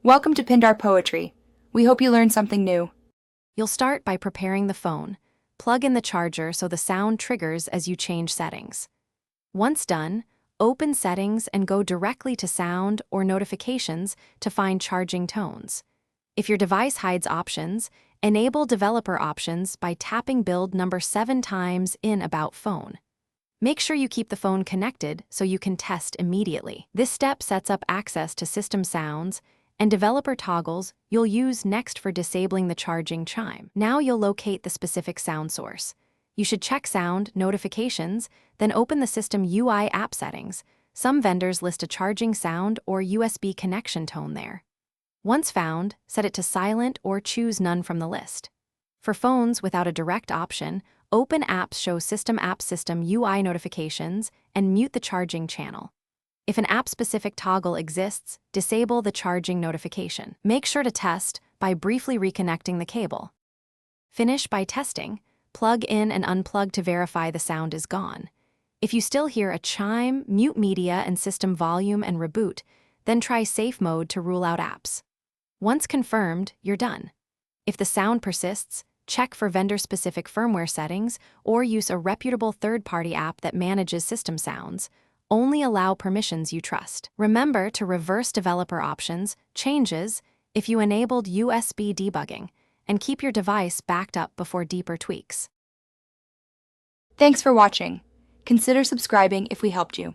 Welcome to Pindar Poetry. We hope you learned something new. You'll start by preparing the phone. Plug in the charger so the sound triggers as you change settings. Once done, open Settings and go directly to Sound or Notifications to find charging tones. If your device hides options, enable Developer Options by tapping build number 7 times in About Phone. Make sure you keep the phone connected so you can test immediately. This step sets up access to system sounds and developer toggles you'll use next for disabling the charging chime. Now you'll locate the specific sound source. You should check Sound Notifications, then open the System UI app settings. Some vendors list a charging sound or USB connection tone there. Once found, set it to silent or choose none from the list. For phones without a direct option, open Apps Show System UI notifications and mute the charging channel. If an app-specific toggle exists, disable the charging notification. Make sure to test by briefly reconnecting the cable. Finish by testing. Plug in and unplug to verify the sound is gone. If you still hear a chime, mute media and system volume and reboot, then try safe mode to rule out apps. Once confirmed, you're done. If the sound persists, check for vendor-specific firmware settings or use a reputable third-party app that manages system sounds. Only allow permissions you trust. Remember to reverse developer options, changes, if you enabled USB debugging, and keep your device backed up before deeper tweaks. Thanks for watching. Consider subscribing if we helped you.